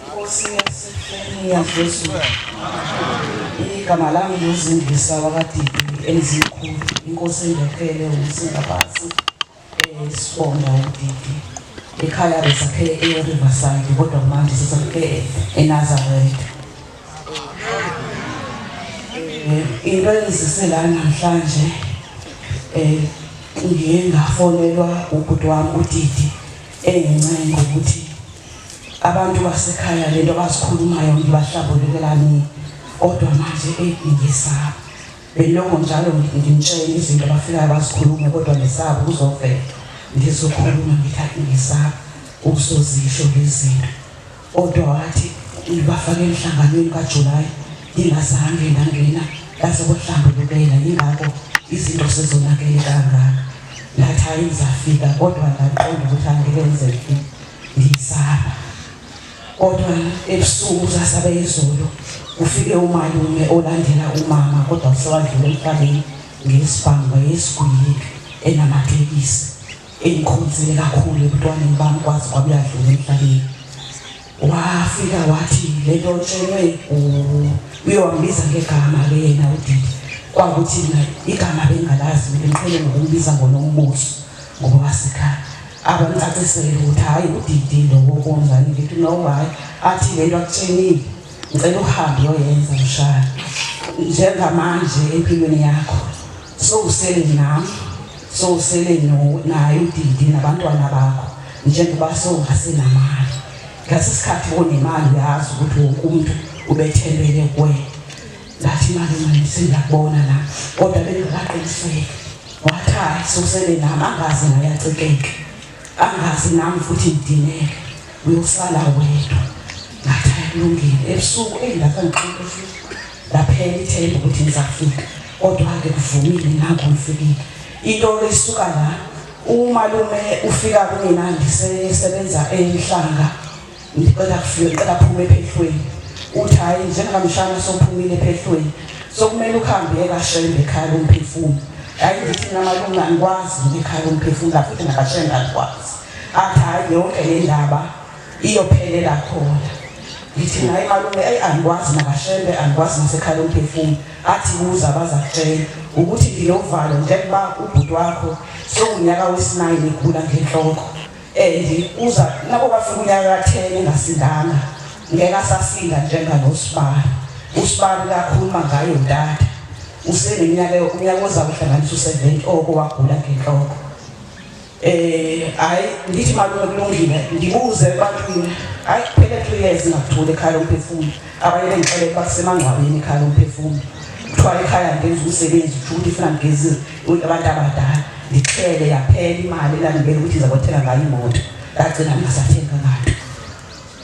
Nkosi yasehleni yaJesu. Igama lami ngizindisa wakadidi ezikhulu. Inkosi engekele umsindaphansi. Sibonga udidi. Ekhaya besakhe eRiverside kodwa manje sisakhe eNazareth. Into engizisela namhlanje ngiye ngafonelwa ubhuti wami udidi engincenga ukuthi abantu basekhaya lento abasikhulumayo ngibahlabulekelani kodwa manje ngisaba belongo njalo ngimtshela izinto abafikayo basikhulume kodwa ngisaba ukuzovela ngizokhuluma ngithathe ngisaba ukusozisho lezinto kodwa wathi ngibafake emhlanganweni kaJuly ingazange ngangena base bohlambulukela ingakho izinto sezonakele kangaka ngathi ayizafika kodwa ngaqonda ukuthi angeke ngisaba kodwa ebusuku sasabe izolo ufike umalume olandela umama kodwa usewadlula emhlabeni ngesibhanga yesigwili enamatekisi engikhonzile kakhulu ebantwaneni bami kwazi kwabuyadlula emhlabeni wafika wathi lento otshelwe uyawambiza ngegama lena udidi kwakuthi igama bengalazi ngimqhele ngokumbiza ngonombuso ngoba wasekhaya abancacisele ukuthi hayi udidi lo wokonzani ngithi no why athi lento akutshenile ngicela uhambe uyoyenza mshana njengamanje empilweni yakho sowusele nami sowusele naye udidi nabantwana bakho njengoba sowungasenamali ngasesikhathi onemali uyazi ukuthi wonke umuntu ubethembele kuwena ngathi manje sengiyakubona la kodwa bengakaqiniseki wathi hayi sowusele nami angazi naye acikeke angazi nami futhi ngidineke uyosala wedwa ngathi akulungile ebusuku engingakangixoxe futhi laphela ithemba ukuthi ngizafika kodwa-ke kuvumile nangu ngifikile into lisuka la umalume ufika kumina ndisebenza emhlanga ngicela aphume ephehlweni uthi hayi njengamshana sophumile ephehlweni sokumele uhambe ekashembe ekhaya lomphefumulo hayi ngithi namalume angikwazi ngekhaya lomphefumulo futhi nakashembe angikwazi athi hayi yonke le ndaba iyophelela khona ngithi naye malume angikwazi nakashembe angikwazi nasekhaya lomphefumulo athi kuza bazakutshela ukuthi nginovalo njengoba ubhuti wakho sokunyaka wesi-9 egula ngenhloko uza nabo bafika unyaka ka-10 engasindanga ngeke asasinda njenganosibani usibani kakhuluma ngayo ntata useneminyaka unyaka ozawuhlanganisa u-70 oko wagula ngenhloko hayi ngithi malume kulungile ngibuze ebantwini hayi kuphele 3 years ngakuthula ekhaya lomphefumulo abanye bengixele basemangcwabeni ekhaya lomphefumulo kuthiwa ekhaya ngenza umsebenzi futhi ifuna ngigeze abantu abadala ngicele yaphela imali elangibela ukuthi ngizakuthenga ngayo imoto ngagcina ngingasathenga ngayo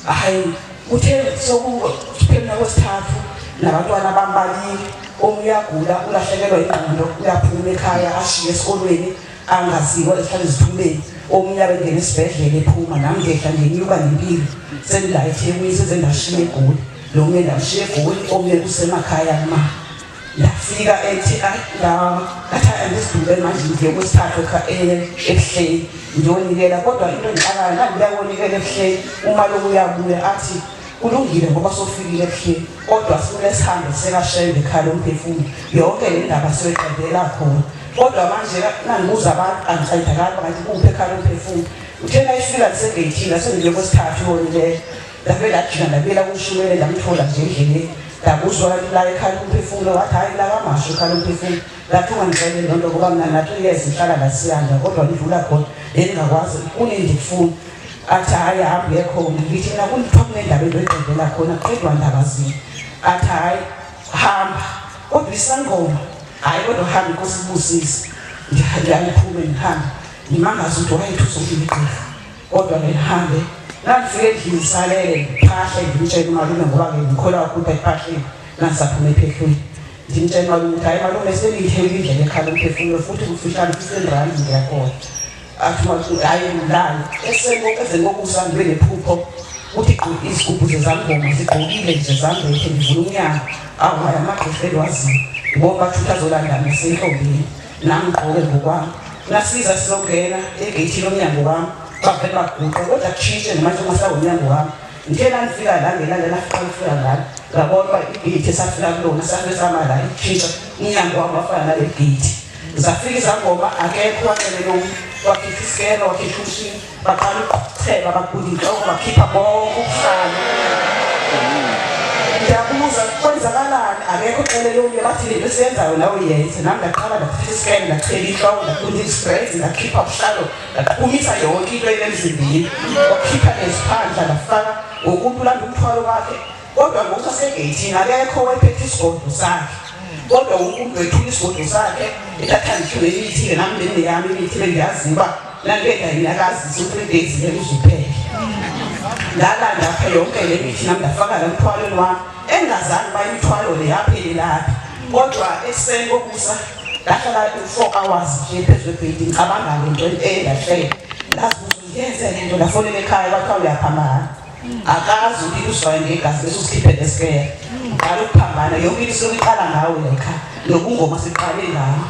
hayi uthe sokuphela kwesithathu nabantwana bambalile omunye uyagula ulahlekelwa ingqondo uyaphuma ekhaya ashiye esikolweni angaziwa esihlale zithuleni omunye abengena esibhedlela ephuma nami ngehla nje ngiyoba nempilo sengila eThekwini sezendashiya eGoli lo munye ndashiya eGoli omunye kusemakhaya ma yafika ethi ngathi angisidube manje ngiye kwesithathu ebuhleni ngiyonikela kodwa into engiqalayo ngiyabonikela ebuhleni uma lokhu uyabuya athi kulungile ngoba sofikile ebuhleni kodwa sifune sihambe sekashembe ekhaya lomphefumulo yonke le ndaba siyoyiqedela khona kodwa manje nangibuza abantu angicaydakali ngathi kuphi ekhaya lomphefumulo uthena ifika lisegeyithini asengiye kwesithathu yonileyo lavela ajika ndabela kushumele ndamthola nje endleleni ndabuzwa la ekhaya lomphefumulo wathi hayi la kamasho ekhaya lomphefumulo ngathi ungangixele lonto ngoba mina nathi yes ngihlala la siyanda kodwa ngidlula khona engingakwazi kunendifuna athi hayi hambe ekhona ngithi mina kunithiwa kunendaba endoyiqedela khona qedwa ndaba zini athi hayi hamba kodwa isangoma hayi kodwa hamba inkosi ibusise ngiyaliphume ngihambe ngimangaza ukuthi wayethusa ukuyigqifa kodwa ngihambe ngifike endlini salele ngiphahle ngimtshela umalume ngoba ngikholwa ukuthi ayiphahleni ngisaphuma ephehlweni ngimtshela umalume ukuthi hayi malume sengiyithele indlela ekhaya lomphefumulo futhi kufishane 15 rand ngiyakhona athi malume hayi ngilala eseni kokusambe nephupho uthi izigubhu zezangoma zigqokile nje zambethe ngivula umnyango awaya amagqifeli waziyo ngoba thutha zolanda nasenhlombeni nami ngqoke ngokwami ngasiza sizongena egeyithini lomnyango wami bavele baguqe kodwa kushintshe manje uma sawumnyango wami ngithena ngifika la ngelala lafika ngifika ngalo ngabona igate esafika kulona safika samala ichisha umnyango wabafana nale gate zafika izangoma akekho wacelelo wakhipha isikelo wakhipha ushini baqala ukucheba bakhula inhloko bakhipha bonke ukuhlala ndiyabuza kwenzakalani akekho celelo umnye bathi le nto siyenzayo nawe uyenze nami ngaqala ngakhipha isikelo ngachela inhloko ngakhula ispread ngakhipha ubuhlalo ngaphumisa yonke into emzimbeni wakhipha neziphandla ngafaka ngokumuntu landa umthwalo wakhe kodwa ngokuthi asegeyithini akekho wayephethe isigodo sakhe kodwa umuntu wethula isigodo sakhe ethatha ngithiwe imithi-ke nami bemine yami imithi bengiyaziba nangengayinakazisi u-3 days uzuphele ngalanda apha yonke le mithi nami ndafaka la mthwalweni wami engazange bayimithwalo le yaphelelaphi kodwa ekuseni kokusa ngahlala 4 hours nje phezu kwebhedi ngicabanga le nto engahlele ngazibuza ngenze le nto ngafonela ekhaya kwathiwa uyaphambana akazi ukuthi uzwayo ngegazi bese usikhiphe lesikere ngqala ukuphambana yonke into sokuqala ngawe la ekhaya nokungoma siqale ngawo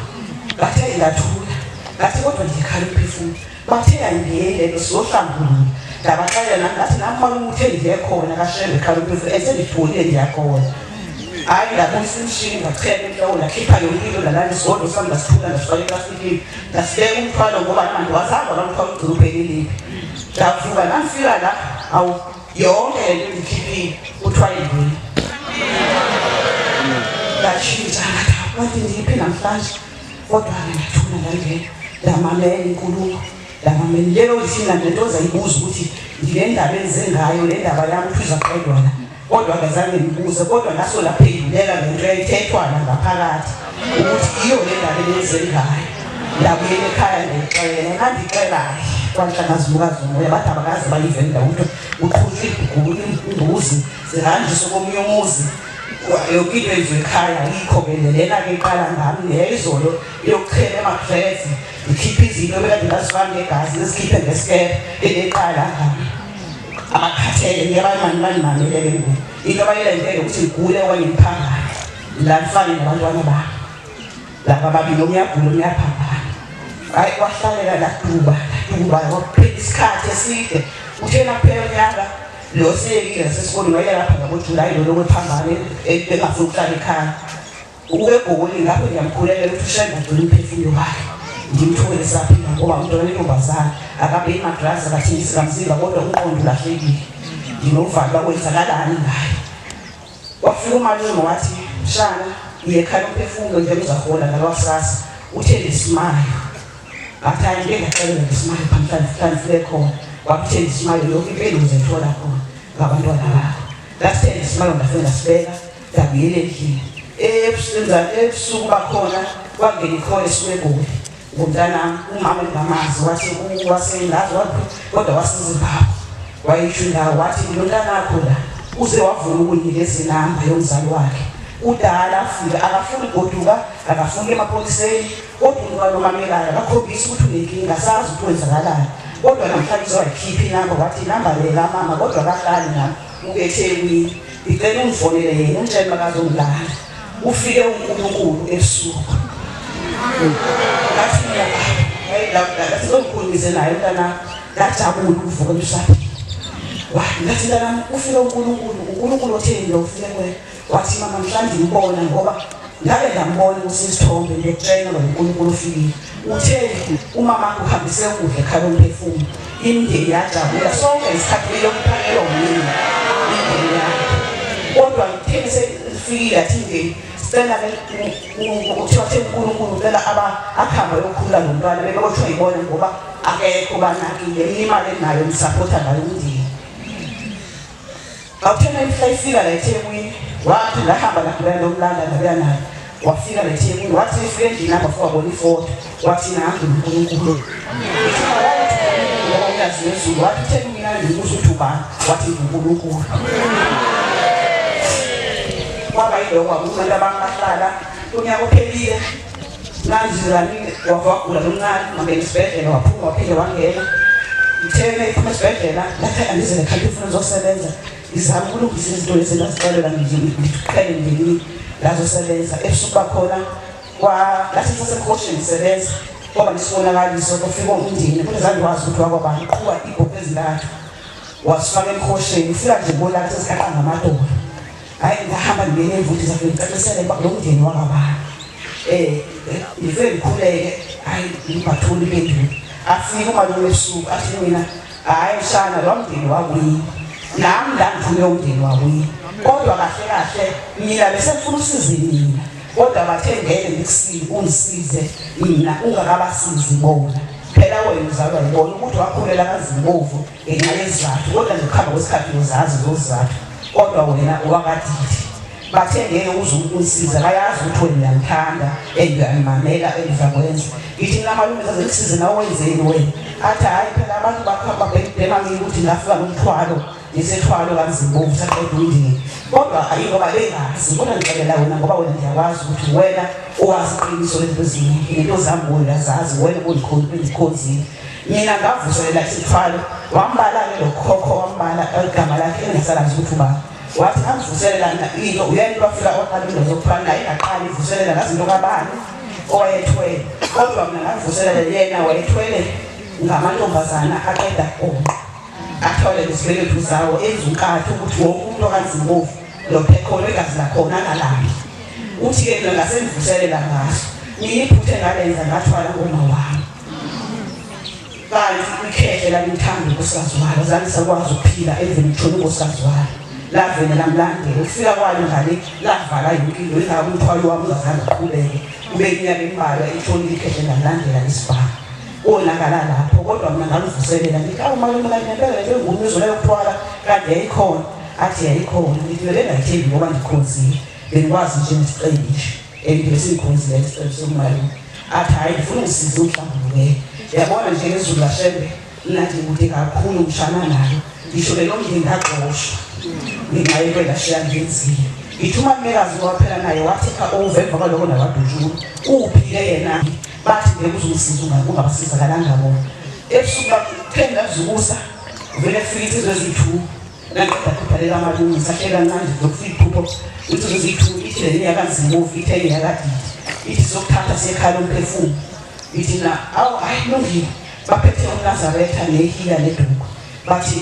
bathe ngathula ngathi kodwa nje ekhala ukuphefumula bathe angiyele lo siyohlambulula ngabaxelela nami ngathi nakhona umuthi engiye khona kashembe ekhala ukuphefumula esengithulile ndiyakhona hayi ngabuyisa imishini ngachela enhloko ngakhipha yonke into lalana isigodo sami ngasithula ngasifaka eplastikini ngasibeka umthwalo ngoba manje wazaba la mthwalo ugcina uphelelile ndavuka nangifika la awu yonke lento engikhiphile kuthiwa yini ngashintsha ngathi ndiphi namhlanje kodwa-ke ngathula ngangena ndamamela inkulumo ndamamela lelo thina lento ozayibuza ukuthi ngile ndaba enze ngayo le ndaba yami ukuthi uzaqedwa la kodwa ngazange ngibuze kodwa naso laphendulela le nto yayithethwana ngaphakathi ukuthi iyo le ndaba elenze ngayo ndabuyela ekhaya ndixela ngandixelayo kwanhlangazulukazi umoya bathi abakazi bayivenda ukuthi uqhutshwa imbuzi zihanjiswe komunye umuzi yonke into enziwe ekhaya yikho-ke lena-ke iqala ngami neyizolo yokuchela emagrevi ngikhiphe izinto bekade ngazifaka ngegazi ezikhiphe ngesikere eneqala ngami amakhathele ngiyabamanimanimameleke ngoku into abayilendele ukuthi ngigule okanye ngiphangane la ngifane nabantwana bami laba babili omuyagula omuyaphambana hayi kwahlalela laduba kwakuphela isikhathi eside uthena kuphela unyaka lo seyekile sesikoleni wayela lapha ngabojulayi lo lokwephambane engafuni ukuhlala ekhaya ubegoli lapho ngiyamkhulelela ukuthi ushenda ntoni umphefumulo wakhe ngimthole saphila ngoba umntwana wentombazane akabe imadrasa akathengisi kamzimba kodwa umqondo ulahlekile nginovalo bakwenzakalani ngayo wafika umalume wathi mshana iyekhaya umphefumulo nje uzahola nalwasasa uthe lisimayo ngathi hayi into engaxelela lisimayo phamhlanje khona wakuthi lisimayo yonke impilo uzayithola khona ngabantwana bakho ngathi lisimayo ngafika ngasibeka ngabuyela endlini ebusuku bakhona kwangena ikhona esiwegoli ngomntanami umama engamazi wathi wasengazi kodwa wasizimbabwe wayisho indawo wathi lo mntanakho la uze wavuma ukunikeza inamba yomzali wakhe udala afika akafuni goduka akafuni emapoliseni kodwa nomamelayo akakhombisa ukuthi unenkinga sazi ukuthi wenzakalani kodwa namhlanje uzoyikhipha inamba wathi inamba le la mama kodwa akahlali nami ubeThekwini ngicela ungifonele yena umtshele makazongilanda ufike uNkulunkulu ebusuku ngathi hayi sizokhulumise naye mntana ngajabula ukuvuka emshadweni ngathi mntanami ufike uNkulunkulu otheni lo ufike kuwe wathi mama mhlanje ngibona ngoba ngabe ngambona usisithombe ngiyakutshela ngoNkulunkulu ufikile uthe umama wakho uhambise ukudla ekhaya umphefumulo imindeni yajabula sonke isikhathi yokuphakela umyeni imindeni yakhe kodwa ngithe sefikile athi imindeni sicela ukuthiwa uNkulunkulu cela akhamba yokhulula lo mntwana bebekothiwa yibona ngoba akekho banakile imali enayo msapota ngayo umndeni awuthena ifika la eThekwini wathi ngahamba la lomlanda ngabuya naye wafika la eThekwini wathi ifike endlini namba wabona ifoto wathi nangu uNkulunkulu yazi Yesu wathi eThekwini ngibuza ukuthi ubani wathi uNkulunkulu kwaba yilo kwabantu abangahlala unyaka ophelile nanjani wavagula lomncane ngene esibhedlela waphuma waphinde wangena ngithene ephuma esibhedlela lathi andize ekhaya ufuna uzosebenza izama ukulungisa izinto lezi engaziqalela ngiqhele ngini lazosebenza ebusuku bakhona lathi sasekhoshini ngisebenza ngoba nisibonakaliso kufika umndeni futhi zange wazi ukuthi wakwabani qhuba ibhokwe ezintathu wasifaka emkhosheni ufika nje ngolala sesikhaqa ngamadolo hayi ngahamba ngene evuthi zafe ngicacesele lo mndeni wakabani ife ngikhuleke hayi ngibathuli bendlu afika umalume esuku athi mina hayi shana lo mndeni wakwini nami la ngifuna umndeni wakwini kodwa kahle kahle mina bese ngifuna usize mina kodwa bathe ngeke ngikusize ungisize mina ungakabasizi bona phela wena uzalwa yibona ukuthi wakhulela kaZimbovu ngenxa yezizathu kodwa nje ukuhamba kwesikhathi uzazi zozizathu kodwa wena owakadidi bathe ngeke uzungisiza bayazi ukuthi wena uyangithanda engiyamamela engizakwenza ithi namalume zazekusize nawe wenzeni wena athi hayi phela abantu bakhamba bema mina ukuthi ngafika nomthwalo nesethwalo kaZimbovu saqeda umndeni kodwa ayiko babengazi kodwa ngicela wena ngoba wena ngiyakwazi ukuthi wena owazi iqiniso lezizini into zami uyazazi wena uyikhonzile mina ngavuselela isithwalo wambala-ke lo khokho wambala igama lakhe engasalazi ukuthi ubani wathi angivuselela into uyena bafika waqala into zokufana naye engaqala ivuselela ngazinto kabani owayethwele kodwa mina ngavuselela yena wayethwele ngamantombazana aqeda konke athole lesibelethu zawo ezunkathu ukuthi wonke umuntu okaZimbovu lophekhono igazi lakhona nalami uthi-ke mina ngasengivuselela ngaso mina iphuthe ngalenza ngathwala ngoma wami kanti ikhehle lalithanda unkosikazi walo zange sakwazi ukuphila emveni kuthole unkosikazi walo lavele lamlandela ukufika kwalo ngale lavala impilo ingaba umthwalo wami ungazange uqhubeke ube iminyaka embalwa ithole ikhehle ngalandela isibhamu onakala lapho kodwa mina ngamvuselela ngithi awumalume ngempela nje ngumizwa yokuthwala kade yayikhona athi yayikhona ngithi vele ngayithembi ngoba ngikhonzile bengikwazi nje ngisicebishe bese ngikhonzile isicebo sokumalume athi hayi ngifuna ngisize umhlambuluke yabona nje ngezulu lashembe nathi kude kakhulu ngishana nayo ngisho lo mndeni ngagxoshwa ngenxa yento lashiya ngenzile ithuma umekazi waphela naye watheka over emva kwaloko nawadujulu uphile yena bathi bekuzungisiza ungabasizakalanga bona ebusuku baphenda zukusa vele fika izozithu naqeda kubhalela amalume sahleka kancane zokufika iphupho ukuthi izozithu ithi le yakaZimbovu ithe yakadidi ithi sokuthatha sekhala umphefumulo ithi na awu ayilungile baphethe uNazaretha nehila neduku bathi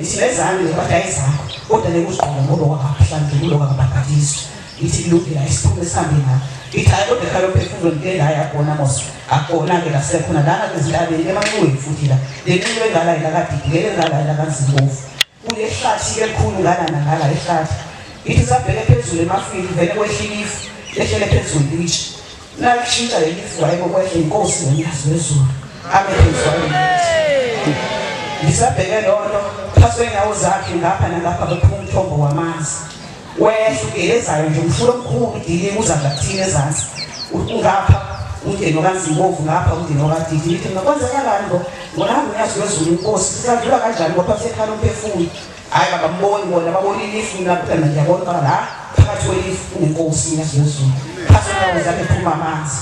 isilezange bathi ayizakho kodwa lekuzigqoka ngoba wakahlanjululo wakabhakaliswa ithi kulungile ayisiphume sihambe nayo ithi hayi kodwa ekhala umphefumulo ngike la yakhona mos akhona-ke lasekhona lana kwezintabeni emanxiweni futhi la le nxilo engalayi lakadidi ngeke engalayi lakaZimbovu kulehlathi-ke elikhulu ngalana ngala ehlathi ithi sabheke phezulu emafini vele kwehlilifu lehlele phezulu lishi nalishintsha lelifu wayekokwehle inkosi nomyazi wezulu amephezulu ngisabheke lonto phasi kwey'nyawo zakhe ngapha nangapha bephuma umthombo wamanzi wehlukenezayo nje umfula omkhulu idili uza ngakuthini ezansi ngapha umndeni okaZimbovu ngapha umndeni okadidi lithi ngakwenzekalani ngonami unyazi wezulu inkosi sisadlula kanjani ngoba sekhala umphefumulo hhayi babamboni bona babona ilifu naphela ngiyabona baka la phakathi kwelifu unenkosi unyazi wezulu phasi kwey'nyawo zakhe phuma amanzi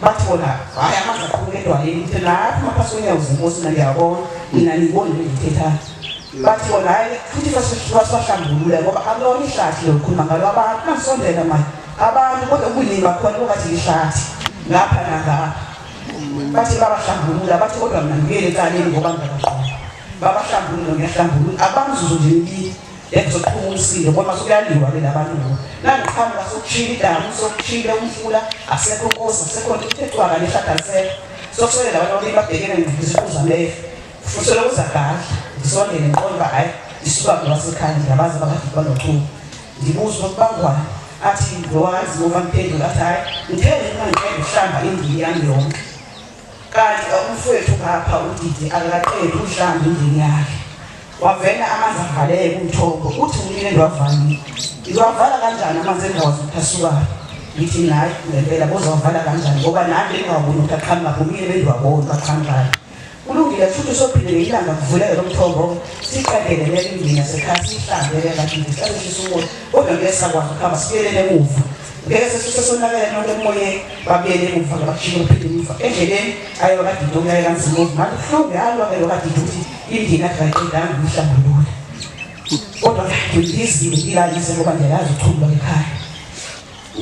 bathi bona hhayi amanzi aphuma edwaleni lithi naphuma phasi kwey'nyawo zenkosi nangiyabona mina ngiyiboni lengithethayo bathi bona hayi futhi basibahlambulula ngoba akulona ihlathi lokukhuluma ngalo abantu nangisondela manje abantu kodwa ubuningi bakhona bokathi ihlathi ngapha nangapha bathi babahlambulula bathi kodwa mina ngiyele ekaleni ngoba ngingakahlamba babahlambulula ngiyahlambulula abamzuzu nje imibili ekuzoqhuma umsile ngoba sokuyaliwa-ke labantu nangiqhamuka sokushila idamu sokushila umfula asekho nkosi asekho nto uthethwaka lehlathi alisekho sokuswele labantu ababili babhekene ngeziqu zamefa futhi uzagala ngisondele ngiqonda hayi isuka ngwasekhaya ngiyabazi abakade banochuku ndibuza ukubangwana athi lowaZimbovu amphendula athi hayi ngithele mina ngicela ukuhlamba indini yami yonke kanti umfowethu ngapha udidi akakaqedi uhlamba indini yakhe wavela amanzi avaleke umthombo uthi umile ndiwavalile ngiwavala kanjani amanzi engawazi ukuthi asukaphi ngithi nayi ngempela bozawavala kanjani ngoba nami bengingaboni ukuthi aqhamuka kumile bendiwabona baqhamukayo kulungile futhi sophinde ilanga kuvuleke lo mthombo siqedele leli indini yasekhaya siyihlambele kanti ngisazishisa umoya kodwa ngeke sakwazi ukuhamba sibuyelele emuva ngeke sesonakele nonke emoyeni babuyele emuva ngabashilo uphinde emuva endleleni ayo kadidi okuyaye kaZimbovu manje kuhlungu yalwa-ke lo kadidi ukuthi indini akhe kayiqedanga ukuyihlambulula kodwa ngizile ngilalise ngoba ndiyayazi uthulwa ekhaya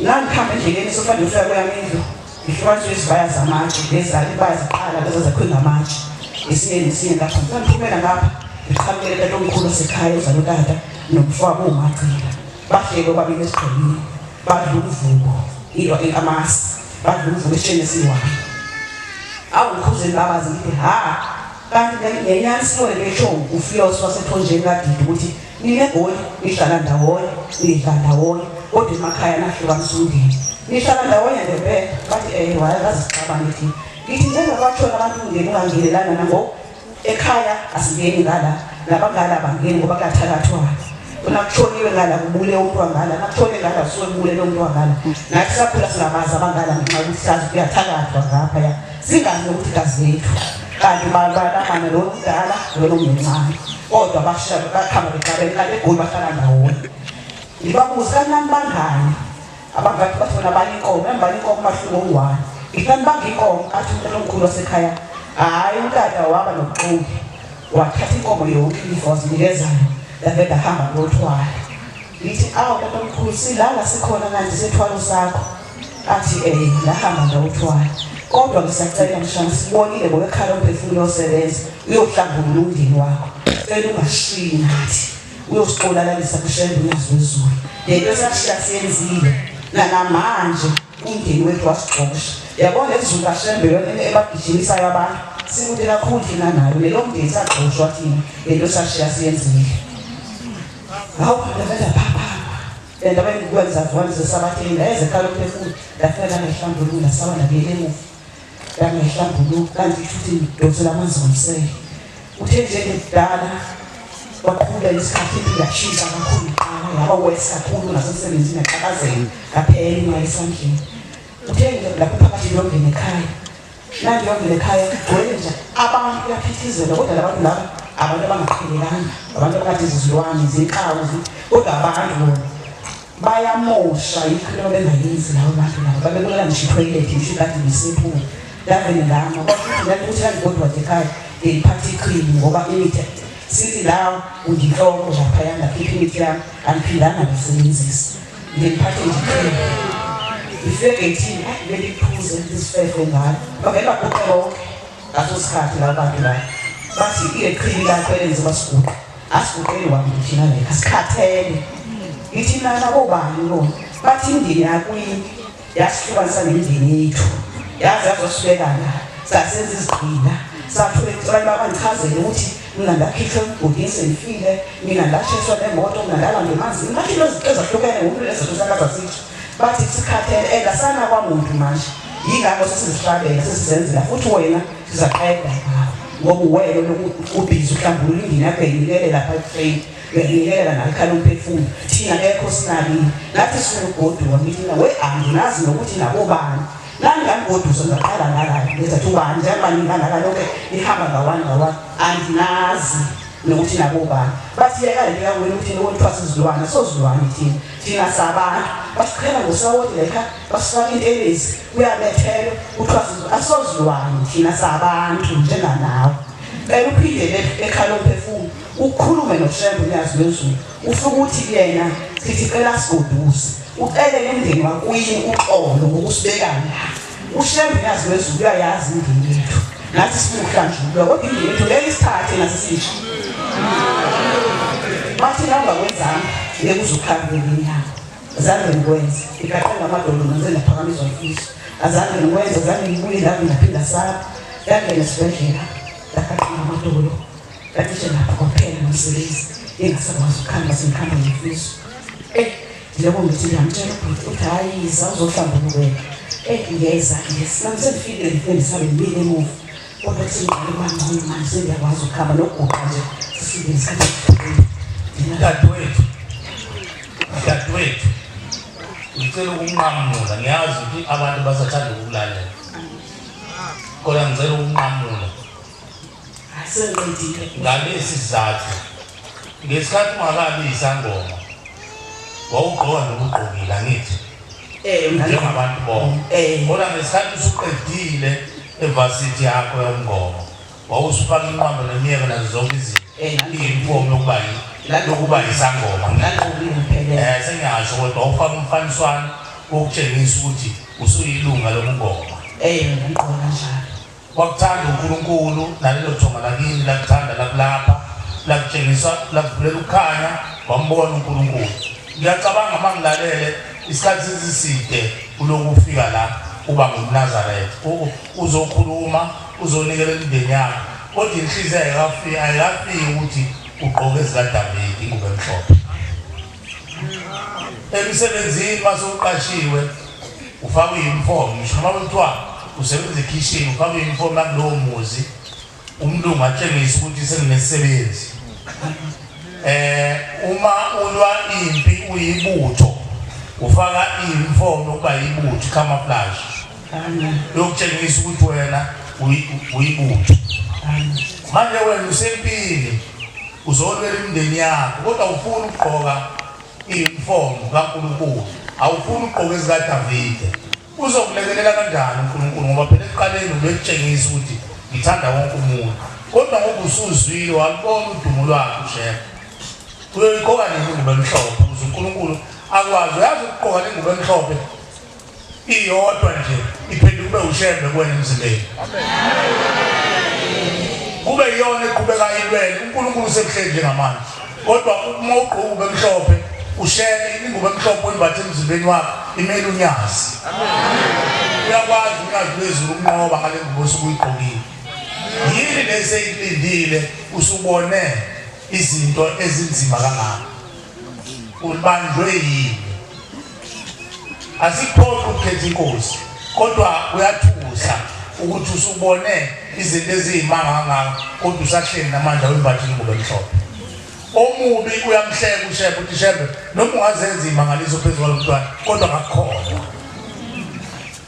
ngangikhamba endleleni sofanda ufika kweyami indlu ngihlukaniswe izibaya zamatshe lezibaya zaqala leza zakhiwe ngamatshe esinye nesinye lapha ngiphumela ngapha Ngiqhamukele tatomkhulu wasekhaya uzalotata nomfowabo uMagcila. Bahleke babili esigqokile. Badla uvubo, amasi, badla uvubo esitsheni esiyi-1. Awukhuzeni babazi ngithi kanti ngenyaniswe lesho uFios wasethonjeni kaDidi ukuthi ninegoli nihlala ndawonye nidla ndawonye kodwa emakhaya nahlukanisa umndeni nihlala ndawonye ngempela bathi wayakazixabana ethi ngithi njengabatshona abantu umndeni ungangenelana nango ekhaya asingeni ngala nabangala bangeni ngoba kuyathakathwana nakutshoniwe ngala kubule umuntu wangala nakutshone ngala usuke kubule lo muntu wangala nathi sakhula singabazi abangala ngenxa yokuthi sazi kuyathakathwa ngapha ya singazi nokuthi gazi lethu kanti balamana lo mdala lo mncane kodwa bakhamba beqabela kanti egoli bahlala ndawonye. Ngibabuza kanani bangani abangathi bathona abanye inkomo embani inkomo mahluko u-1 ngithani banginkomo athi umntwana omkhulu wasekhaya hayi unkata waba nobuxoki wathatha inkomo yonke ilifa wazinikezayo davele ahamba ngothwala. Ngithi tatomkhulu silala sikhona kanti sethwalo sakho athi lahamba ndawuthwala kodwa ngisacela mshana sibonile ngoba ekhala umphefumulo osebenza uyohlambulula umndeni wakho cela ungashiyi nathi uyosixolalisa kushembe unyazwezulu lento sashiya siyenzile namanje umndeni wethu wasixosha yabona izulu kashembe ebagijimisayo abantu sikude kakhulu thina nayo lelo mndeni saxoshwa thina lento sashiya siyenzile. Hawu ndavela phaphama ndaba engikwenza vonze sabatheni eze ekhala umphefumulo ndafika ngehlambulula saba nabele emuva yangehlambuluka kanti futhi ngidonsela amanzi ngomsele uthe nje ngidala wakhula isikhathi ngiyashisa kakhulu qala yaba wesa kakhulu nasemsebenzini yaqhakazela kaphela imali esandleni. Uthe lapho phakathi yongene ekhaya nandi yongene ekhaya kugcwele nje abantu kuyaphithizela kodwa labantu laba abantu abangaqhelelanga abantu abakade izizilwane zinkawu kodwa abantu bona bayamosha ikhilo bengayenzi lawo bantu laba babekulela ngisho itoilet ngisho kade ngisephula davele ngama ukuthi kangodwa ekhaya ngiphathe iqhili ngoba imithi sithi la ungihloko lapha ngakhipha imithi yami angiphindanga ngisebenzisa ngiphathe nje iqhili ifike ethi beliphuze isifefe ngalo bavela kuqonke ngaso sikhathi la bantu la bathi iqhili lakho elenze basiguqa asiguqeli wami thina la asikhathele ithina nabo bani lo bathi indini yakwini yasihlukanisa nemindeni yethu yazi azosibekana sasenza izigqila sathule abantu babangichazele ukuthi mina ndakhishwa emgodini sengifile mina ndasheswa nemoto mina ndalanda emanzini bathi izinto ezahlukene ngomuntu lezizosakaza sithi bathi sikhathele engasana kwamuntu manje yingakho sesizihlabela sesizenzela futhi wena sizaqeda ngoba uwelo lokubhizi uhlambulula indini yakho eyinikele lapha etrain uyayinikela nalikhala umphefumulo thina ekho sinabili nathi sinogodwa mina anginazi nokuthi nabo bani nangangoduso ngaqala ngala ngezathi ubani njengoba ngalokho ihamba ngawani andinazi nokuthi nabo bani bathi yekale likakwena ukuthi nokuthwasa izilwane sozilwane thina sabantu basiqhela ngosawoti lekha basifaka intelezi uyabethelwa uthwasa asozilwane thina sabantu njenganawe bela uphinde ekhala umphefumulo ukhulume noShembe unyazwezulu ufika ukuthi yena sithi cela sigoduse ucelele umndeni wakwini uxolo ngokusibekana uShembe unyazwezulu uyayazi indini yethu nathi simuhlanjulwa kodwa indini yethu leli sithathe nasisisho bathi nawungakwenzanga ngeke uzukhambele inyanga azange ngikwenze ikaqala ngamadolo ngenze ngaphakamiswa imfiso azange ngikwenze azange ngibuye lapho ngaphinda saba yangena esibhedlela ndakhathi ngamadolo katishe lapho kwaphela nomsebenzi engasakwazi ukukhamba sengikhamba ngefiso njengoba ngithi ngiyamtshela ukuthi hayi uzohlambuluka ngiyeza ngisengifile ngisabe ngibile emuva kodwa kuthi ngale manje manje sengiyakwazi ukuhamba nokuguqa nje sifike isikhathi dadewethu ngicela ukunqamula ngiyazi ukuthi abantu basathanda ukulalela kodwa ngicela ukunqamula ngalesi sizathu ngesikhathi ungakabi isangoma wawugqoka nokugqokile angithi njengabantu bonke kodwa ngesikhathi usuqedile evasithi yakho yomngoma wawusufaka inqambo nemiyeka nazo zonke izinto iyimfomu lokuba isangoma sengiyasho kodwa ufaka umfaniswano wokutshengisa ukuthi usuyilunga lomngoma ngiyaqonda njalo wakuthanda uNkulunkulu nalelo thonga lakini lakuthanda lapha la kutshengisa la kuvulela ukukhanya wambona uNkulunkulu. Ngiyacabanga mangilalele isikhathi esiside kulokufika la uba nguNazaretha uzokhuluma uzonikela imindeni yakhe kodwa inhliziyo ayikafiki ukuthi ugqoke ezikaDavidi ingubo emhlophe. Emsebenzini masuqashiwe ufaka uniform ngisho noma kuthiwa usebenza ekitchen ufaka uniform yakulowo muzi umlungu atshengisa ukuthi senginesebenzi. Uma ulwa impi uyibutho ufaka uniform ukuba yibutho camouflage yokutshengisa ukuthi wena uyibutho. Manje wena usempini uzolwela imindeni yakho kodwa ufuna ukugqoka i-uniform kaNkulunkulu awufuni ukugqoka ezikaDavide. Uzokulekelela kanjani uNkulunkulu ngoba phela ekuqaleni ubekutshengisa ukuthi ngithanda wonke umuntu kodwa ngoba usuzwile walibona udumo lwakhe ushekhe uyoyigqoka nengubo emhlophe ukuze uNkulunkulu akwazi. Uyazi ukugqoka nengubo emhlophe iyodwa nje iphenduke ube ushembe kuwena emzimbeni. Kube yiyona eqhubeka ilwele uNkulunkulu usekuhleli njengamanje kodwa uma ugqoka ube emhlophe usheke ingubo emhlophe oyimbathe emzimbeni wakho imele unyazi. Uyakwazi unyazi lwezulu ukunqoba ngale ngubo osukuyigqokile. Yini leseyilindile usubone izinto ezinzima kangaka ubanjwe yini. Asikhohle ukukhetha inkosi kodwa uyathusa ukuthi usubone izinto ezimanga kangaka kodwa usahleli namanje awembathe ingubo emhlophe. Omubi uyamhleka ushebe uthi shebe noma ungazenza imangaliso phezulu kwalomntwana kodwa akakhona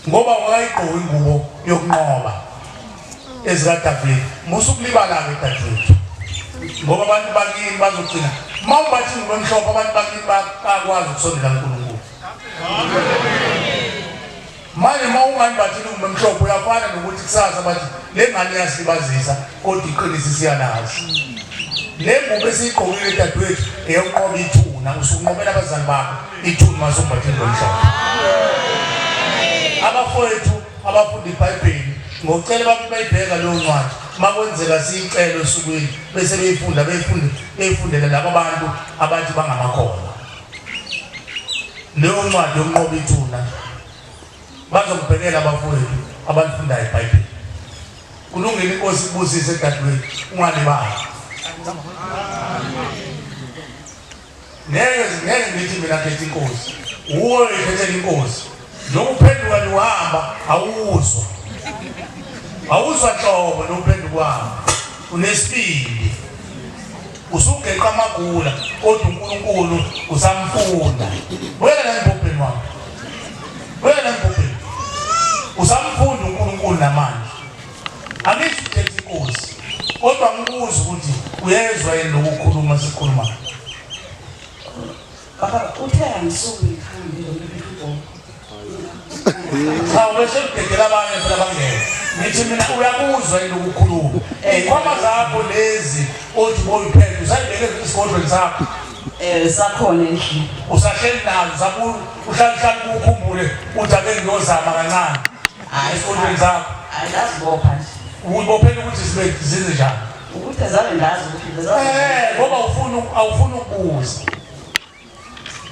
ngoba wakayigqoka ingubo yokunqoba ezikaDavide. Musukulibala-ke dadewethu ngoba abantu bakini bazogcina mawumbathi ingubo emhlophe abantu bakini bakwazi ukusondela kuNkulunkulu. Manje mawungayimbathile ingubo emhlophe uyafana nokuthi kusasa bathi le ngane iyasilibazisa kodwa iqinisa siyalazi. Le ngubo esiyigqokile dadewethu eyokunqoba ithuna usukunqobela abazali bakho ithuna masumbathe ingubo emhlophe. Abafowethu abafunda iBhayibheli ngokucela bayibheka leyo ncwadi makwenzeka siyicelo esukwini bese beyifundela labo bantu abathi bangamakholwa. Leyo ncwadi yokunqoba ithuna bazokubhekela abafowethu abafundayo iBhayibheli. Kulungile inkosi ibusise dadewethu ungalibali. Ngeke ngithi mina khetha inkosi uwe ukhethela inkosi noma uphenduka uhamba awuzwa hlobo nophenduka uhamba unesibindi usugeqa amagula kodwa uNkulunkulu usamfunda. Wena la mpopeni wakho usamfunda uNkulunkulu namanje. Angisho ukhetha inkosi kodwa ngibuza ukuthi uyezwa yini lokukhuluma sikhuluma. Baba uthe angisuki ngikhambe lo muntu. Cha bese ukugegela abanye phela bangeke. Ngithi mina uyakuzwa yini ukukhuluma. Kwama zakho lezi othi boyiphethe usayibeke isigodlweni sakho. Sakhona endlini. Usahleli nazo zabu uhlala ukukhumbule uthi ake ngiyozama kancane. Hayi isigodlweni sakho. Ayazibopha nje. Uyibophela ukuthi sibe zize njani. Ukuthi azabe ngazi ukuthi ngoba awufuni ukubuza.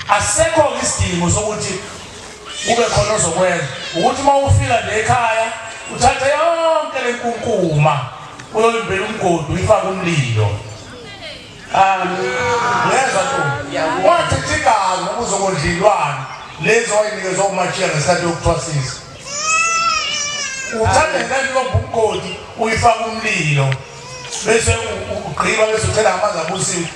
Asekho isidingo sokuthi ube khona ozokwenza ukuthi mawufika le ekhaya uthatha yonke le nkunkuma uyoyimbela umgodi uyifaka umlilo. Uyezwa tu wathi thikazi ukuzokondlilwana lezo oyinikezwe uMachiya ngesikhathi yokuthwasisa. Uthatha ngani lokho umgodi uyifaka umlilo bese ugqiba bese uthela amanzi abusiwe.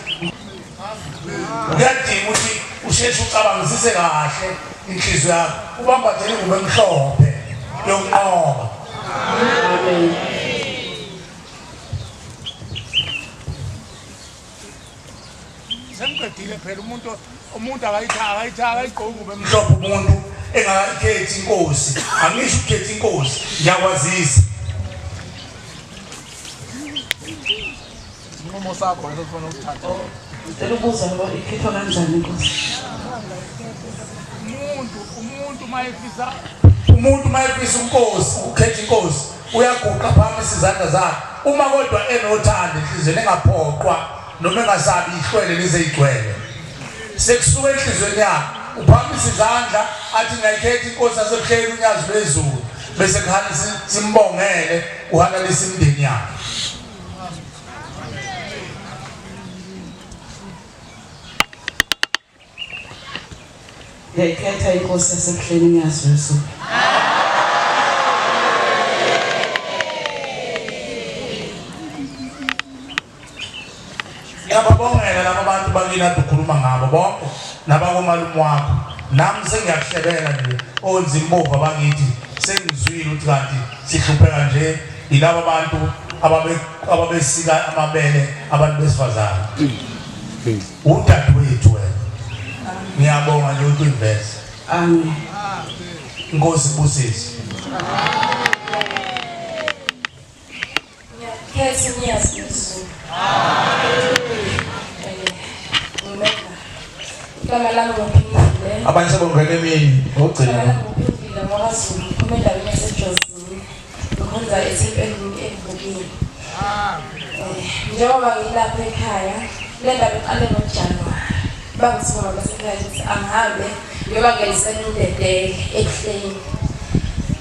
Uyadinga ukuthi usheshe ucabangisise kahle inhliziyo yakho ubambathele ingubo emhlophe yokunqoba. Amen. Sengiqedile phela umuntu akayithatha igqoka ingubo emhlophe umuntu engakhethi inkosi. Angisho ukukhetha inkosi ngiyakwazisa. Inqumo sakho esifuna ukuthatha. Ngicela ukubuza ngoba ikhethwa kanjani inkosi? Umuntu mayefisa inkosi ukhetha inkosi uyaguqa phakathi izandla zakhe uma kodwa enothando enhlizweni engaphoqwa noma engasabi ihlwele lezeyigcwele sekusuka enhlizweni yakho uphakamise izandla athi ngiyikhetha inkosi yasebuhleni unyazi bezulu bese kuhana simbongele uhana lesimndeni yakhe ngiyikhetha inkosi yasebuhleni unyazi bezulu. Ngiyababongela laba bantu bakini ade ukhuluma ngabo bonke nabakomalume wakho nami sengiyakuhlebela nje onzimbovu abakithi sengizwile ukuthi kanti sihlupheka nje yilabo bantu ababesika amabele abantu besifazane udadewethu wena ngiyabonga nje ukuthi invest Amen. Inkosi ibusise Yes, yes. Kama la ngophindile. abanye sebongena emini ogcina Ngophindile ngwaZulu kumela ngesejozini. Ngikhonza esipendini evukile. Njengoba ngilapha ekhaya, le ndaba iqale ngoJanuwari. Bangisifuna basekhaya ukuthi angihambe ngoba ngelisela indedele ehleni.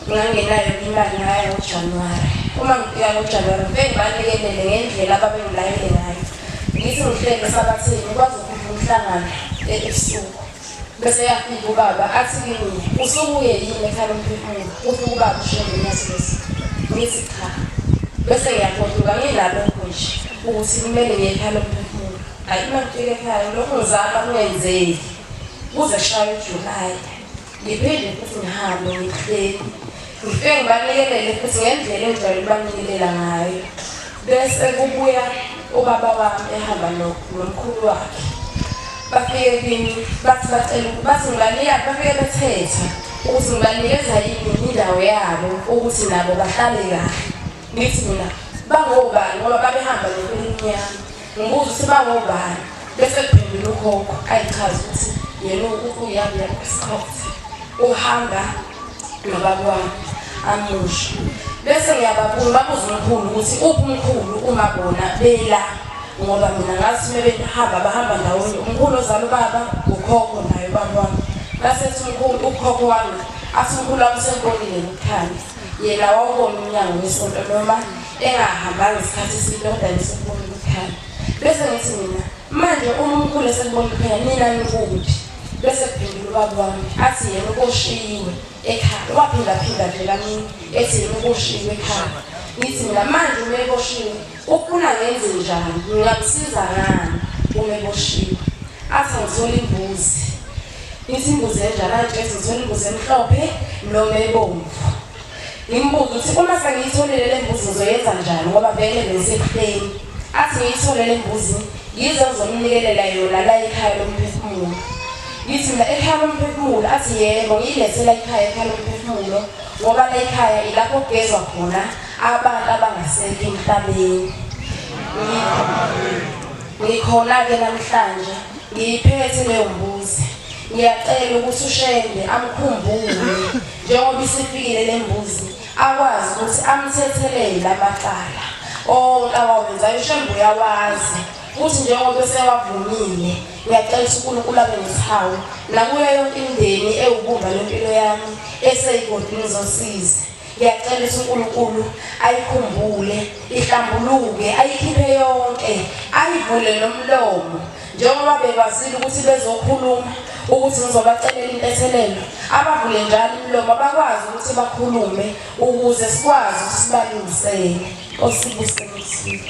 Ngangenayo imali ngayo ngoJanuwari. Uma ngifika ngoJanuwari bengibanekelele ngendlela ababengilayele ngayo. Ngithi ngihlele sabathini kwazi umhlangano ebusuku bese yafika ubaba athi kimi usubuye yini ekhaya lomphefumulo uthi ubaba ushenge nyaseso ngithi cha bese ngiyaqoduka ngilapho nje ukuthi kumele ngiye ekhaya lomphefumulo hayi uma ngifika ekhaya lokho ngizama kungenzeki kuze shaye uJulayi ngiphinde futhi ngihambe ngihleli ngifike ngibanikelele futhi ngendlela enjalo banikelela ngayo bese kubuya ubaba wami ehamba nomkhulu wakhe bafike kimi bathi ngibanika bafike bethetha ukuthi ngibanikeza yini indawo yabo ukuthi nabo bahlale kahle ngithi mina bangobani ngoba babehamba neminyama ngibuza ukuthi bangobani bese kuphendula ukhokho ayichaza ukuthi yena uyabi yasikhathi uhamba nobaba wami amusha bese ngiyababuza babuza umkhulu ukuthi uphi umkhulu uma bona bela ngoba mina ngathi bahamba ndawonye umkhulu ozala ubaba ukhokho naye ubaba wami basethi umkhulu ukhokho wami athi umkhulu wami senkonile ukukhanya yena wawubona umnyango wesonto noma engahambanga isikhathi eside kodwa nesebona ukukhanya bese ngithi mina manje uma umkhulu esekubona ukukhanya nina nikuphi bese kuphendula ubaba wami athi yena ukoshiwe ekhaya waphinda nje kaningi ethi yena ukoshiwe ekhaya ngithi mina manje uma eboshiwe ufuna ngenze njani ngingamsiza ngani uma eboshiwe athi ngithola imbuzi ngithi imbuzi enjani athi ngithola imbuzi emhlophe noma ebomvu ngimbuza ukuthi uma sengiyitholile le mbuzi ngizoyenza njani ngoba vele besekuhleni athi ngiyithole le mbuzi yize ngizomnikelela yona la ekhaya lomphefumulo ngithi mina ekhaya lomphefumulo athi yebo ngiyilethela ekhaya lomphefumulo ngoba la ekhaya ilapho kugezwa khona abantu abangasekho emhlabeni ngikhona-ke namhlanje ngiyiphethe leyo mbuzi ngiyacela ukuthi ushende amkhumbule njengoba isifikile le mbuzi akwazi ukuthi amthethelele amacala onke awawenzayo ushembe uyawazi futhi njengoba esewavumile ngiyacela uNkulunkulu abe neshawu nakuyo yonke imindeni ewubumba lempilo yami eseyigodini zosizi ngiyacela uNkulunkulu ayikhumbule ihlambuluke ayikhiphe yonke ayivule nomlomo njengoba bekwazile ukuthi bezokhuluma ukuthi ngizobacelela intethelelo abavule njalo imlomo bakwazi ukuthi bakhulume ukuze sikwazi ukuthi sibalungisele osibuseni.